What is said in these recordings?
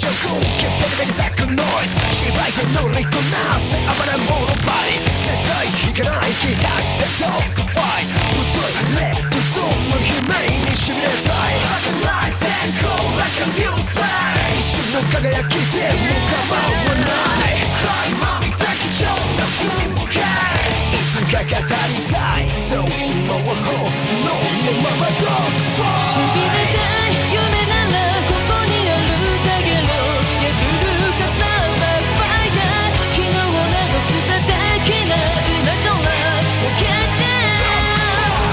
食決定的咲くノイズ芝居で乗りこなせ暴れ者バディ絶対引かない気迫でドッグファイト太いレッドゾーンの悲鳴にしびれたい儚い閃光 like a new sign 一瞬の輝きでも構わない暗いまみた貴重な風景いつか語りたいそう今は本能のままドッグファイトしびれたい夢ならここにあるだけの破るかさばファイター昨日を流すだけな今とは分けて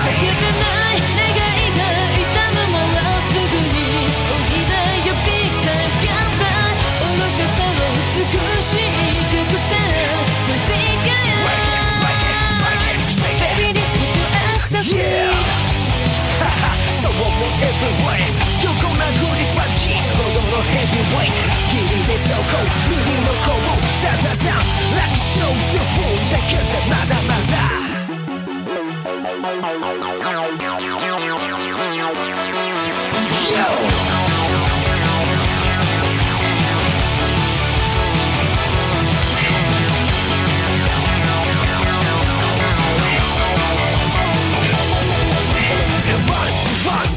叫べない願いが痛むならすぐにおいだよビッグタイムガンバー愚かさを美しい曲スター無世界Baby this is your ecstasyそう思う everywhere 横殴りパンチほどのヘビーウェイトギリで走行耳の甲をザザザ楽勝でフォーだけじゃまだまだ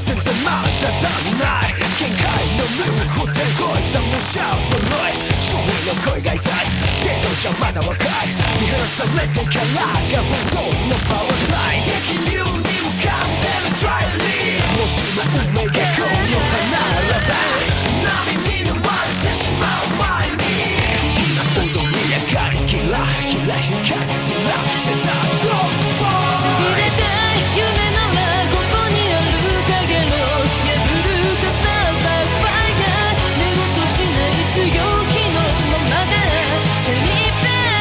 全然まだ足んない限界のルールを手こいたむしゃぶるい勝利の声が痛い程度じゃまだ若い見放されてからが本当のパワータイム激流に向かってるトライリーもしも運命がこの花ならば波に飲まれてしまう前に今踊り上がりキラキラ光照らせさドッグフォーしびれたい夢ならここにある影の破るかさばファイター寝言しない強気のままでチェリーペン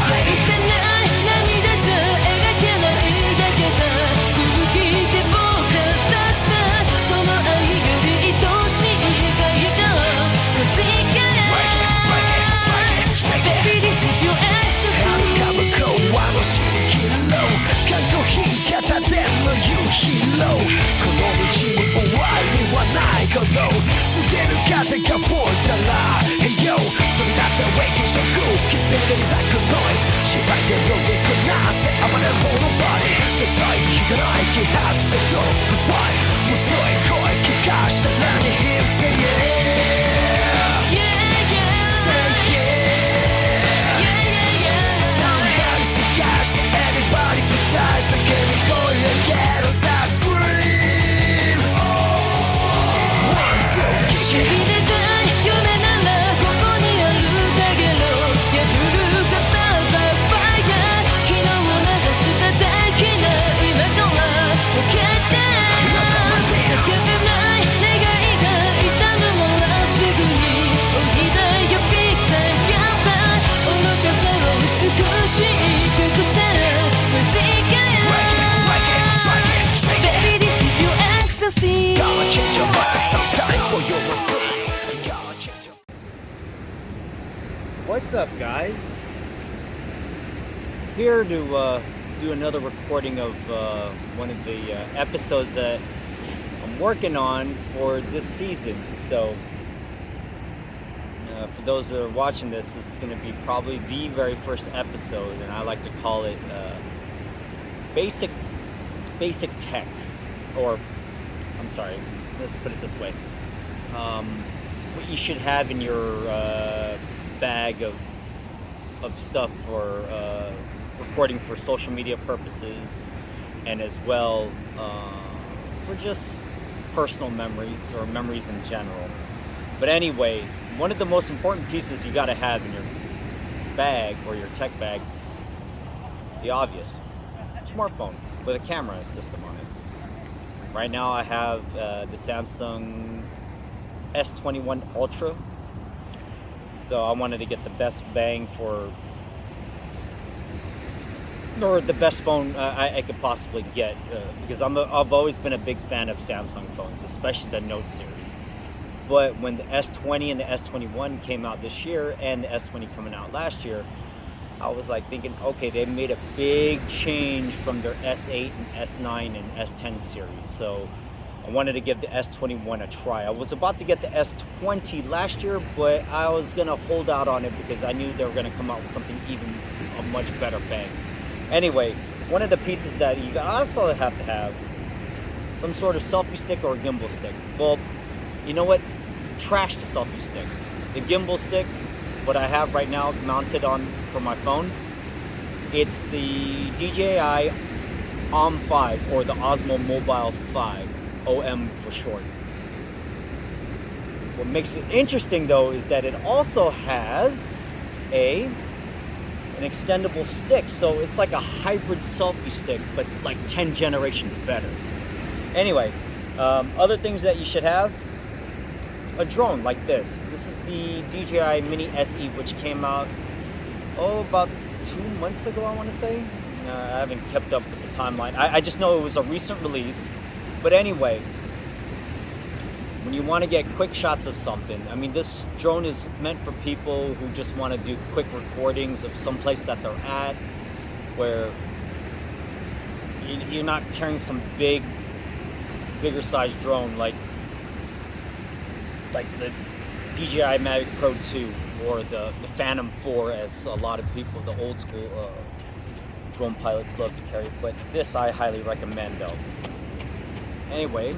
愛せない涙じゃ描けないだけだ空気で僕が刺したその愛より愛しいがいた世界Baby this is your ecstasy 向こうはのシリキロ過去引き方での夕日ローこの道に終わりはないこと告げる風が吹いたら Hey yo 取り出せウェイキショック決定的咲くノイズ芝居で乗りこなせ暴れ者バディ絶対引かない気迫でドッグファイト太い声聞かしたらに Here say yeah Say yeah Everybody put eyes on Kevin Cole and get us a scream One, two, しびれたい夢ならここにあるだけの破るかさばファイター昨日を流すだけな今とは分けて叫べない願いが痛むならすぐにおいだよビッグタイムガンバー愚かさを美しい曲スターBaby, this is your ecstasy. Gonna change your life sometime for your mercy. Gonna change your What's up, guys? Here to do another recording of one of the episodes that I'm working on for this season. So, for those that are watching this is going to be probably the very first episode, and I like to call it basic tech, or I'm sorry, let's put it this way. What you should have in your bag of stuff for recording for social media purposes, and as well for just personal memories or memories in general. But anyway, one of the most important pieces you got to have in your bag or your tech bag, the obvious, smartphone with a camera system on it. Right now I have the Samsung S21 Ultra, so I wanted to get the best bang for, or the best phone I could possibly get, because I've always been a big fan of Samsung phones, especially the Note series. But when the S20 and the S21 came out this year, and the S20 coming out last year, I was like thinking, okay, they made a big change from their S8 and S9 and S10 series. So I wanted to give the S21 a try. I was about to get the S20 last year, but I was gonna hold out on it because I knew they were gonna come out with something even a much better bang. Anyway, one of the pieces that you also have to have some sort of selfie stick or gimbal stick. Well, you know what? Trash the selfie stick. The gimbal stick, what I have right now mounted on for my phone, it's the DJI OM5 or the Osmo Mobile 5, OM for short. What makes it interesting though is that it also has an extendable stick, so it's like a hybrid selfie stick, but like 10 generations better. Anyway, other things that you should have: a drone like this. This is the DJI Mini SE, which came out about 2 months ago, I want to say. I haven't kept up with the timeline. I just know it was a recent release. But anyway, when you want to get quick shots of something, I mean, this drone is meant for people who just want to do quick recordings of some place that they're at, where you're not carrying some bigger size drone like the DJI Mavic Pro 2 or the Phantom 4, as a lot of people, the old school drone pilots, love to carry. But this I highly recommend though. Anyway,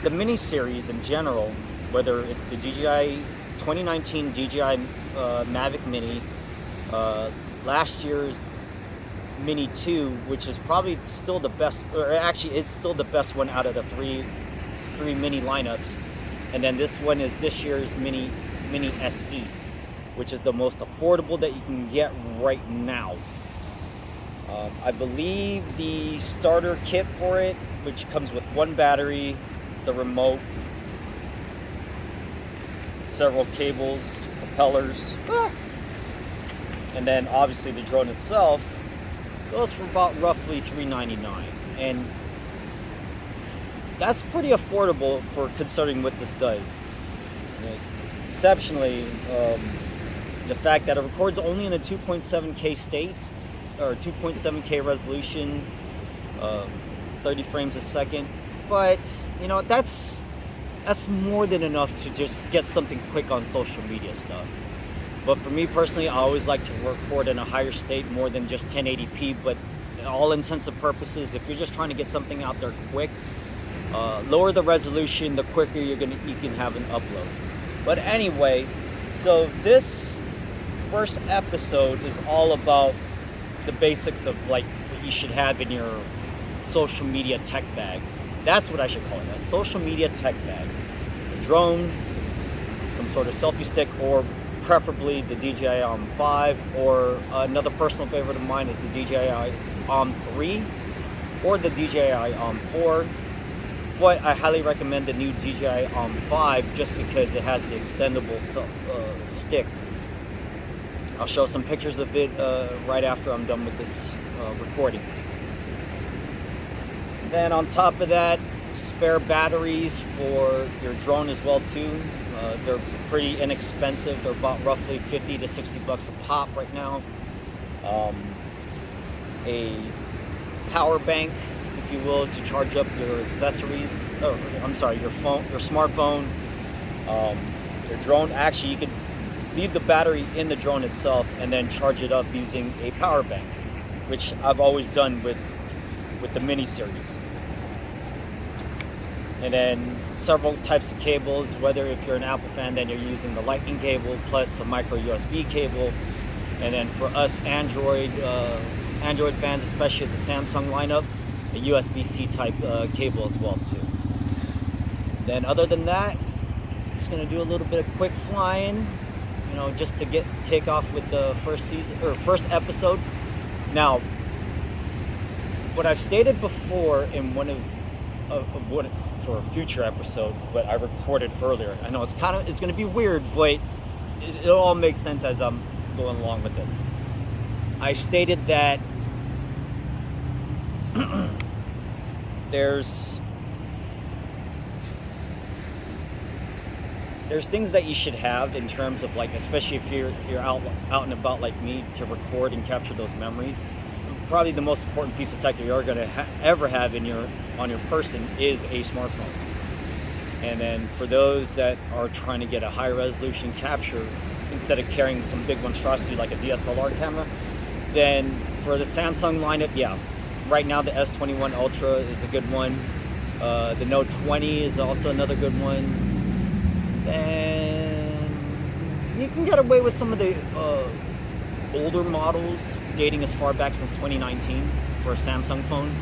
the mini series in general, whether it's the DJI 2019 DJI Mavic Mini, last year's Mini 2, which is probably still the best, or actually it's still the best one out of the three mini lineups, and then this one is this year's Mini SE, which is the most affordable that you can get right now. I believe the starter kit for it, which comes with one battery, the remote, several cables, propellers, and then obviously the drone itself, goes for about roughly $399, and that's pretty affordable for considering what this does. Exceptionally, the fact that it records only in a 2.7K state, or 2.7K resolution, 30 frames a second, but you know, that's more than enough to just get something quick on social media stuff. But for me personally, I always like to record in a higher state, more than just 1080p. But in all intents and purposes, if you're just trying to get something out there quick, lower the resolution, the quicker you can have an upload. But anyway, so this first episode is all about the basics of like what you should have in your social media tech bag. That's what I should call it, a social media tech bag. A drone, some sort of selfie stick, or preferably the DJI OM5, or another personal favorite of mine is the DJI OM3 or the DJI OM4. But I highly recommend the new DJI OM5 just because it has the extendable stick. I'll show some pictures of it right after I'm done with this recording. Then on top of that, spare batteries for your drone as well too. They're pretty inexpensive. They're about roughly 50 to 60 bucks a pop right now. A power bank, if you will, to charge up your accessories. Your phone, your smartphone, your drone. Actually, you could leave the battery in the drone itself and then charge it up using a power bank, which I've always done with the mini series. And then several types of cables, whether if you're an Apple fan, then you're using the Lightning cable plus a micro USB cable. And then for us Android fans, especially the Samsung lineup, a USB-C type cable as well too. Then other than that, just gonna do a little bit of quick flying, you know, just to take off with the first episode. Now, what I've stated before in one of what for a future episode, but I recorded earlier. I know it's going to be weird, but it all makes sense as I'm going along with this. I stated that there's things that you should have in terms of, like, especially if you're out and about like me, to record and capture those memories. probably the most important piece of tech you're going to ever have on your person is a smartphone. And then for those that are trying to get a high resolution capture instead of carrying some big monstrosity like a DSLR camera, then for the Samsung lineup, yeah, right now the S21 Ultra is a good one. The Note 20 is also another good one. And you can get away with some of the older models dating as far back since 2019 for Samsung phones.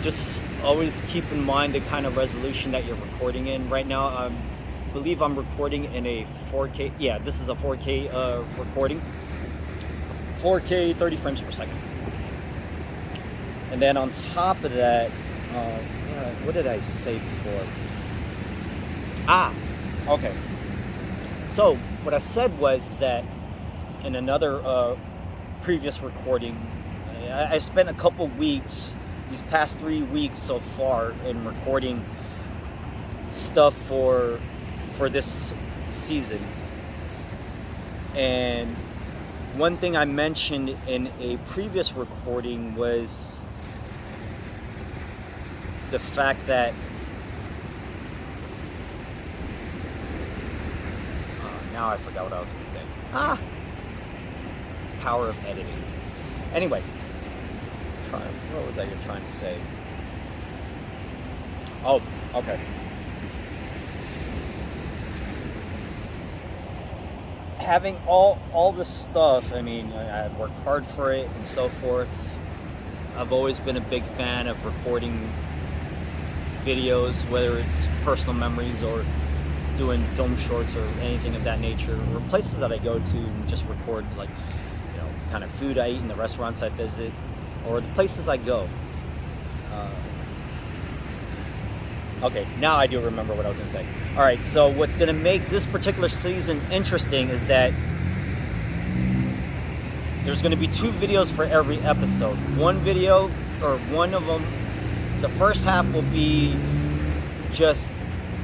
Just always keep in mind the kind of resolution that you're recording in. Right now, I believe I'm recording in a 4K. Yeah, this is a 4K recording. 4K 30 frames per second. And then on top of that, what did I say before? Okay. So what I said was that in another previous recording, I spent a couple weeks, these past 3 weeks so far, in recording stuff for this season. And one thing I mentioned in a previous recording was the fact that now I forgot what I was going to say. Power of editing. Anyway, what was I trying to say? Oh, okay. Having all this stuff, I mean, I worked hard for it and so forth. I've always been a big fan of recording videos, whether it's personal memories or doing film shorts or anything of that nature, or places that I go to and just record, like, you know, kind of food I eat in the restaurants I visit, or the places I go. Okay, now I do remember what I was going to say. All right, so what's going to make this particular season interesting is that there's going to be 2 videos for every episode. One video, or one of them, the first half will be just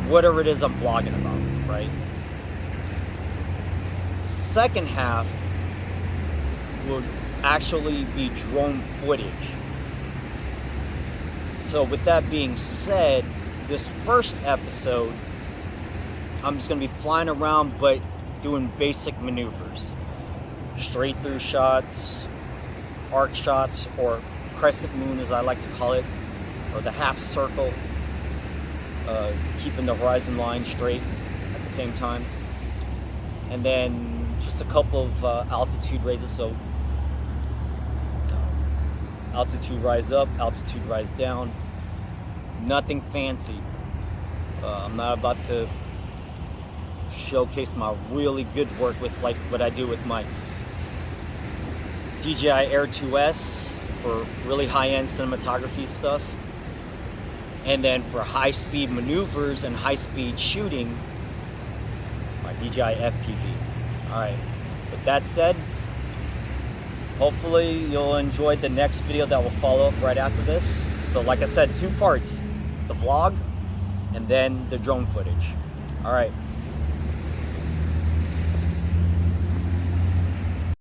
whatever it is I'm vlogging about, right? The second half will actually be drone footage. So with that being said, this first episode, I'm just going to be flying around but doing basic maneuvers. Straight through shots, arc shots, or crescent moon as I like to call it, or the half circle, keeping the horizon line straight at the same time. And then just a couple of altitude raises, so altitude rise up, altitude rise down. Nothing fancy. I'm not about to showcase my really good work with like what I do with my DJI Air 2S for really high-end cinematography stuff. And then for high-speed maneuvers and high-speed shooting, my DJI FPV. Alright, with that said, hopefully you'll enjoy the next video that will follow up right after this. So like I said, 2 parts, the vlog and then the drone footage. Alright.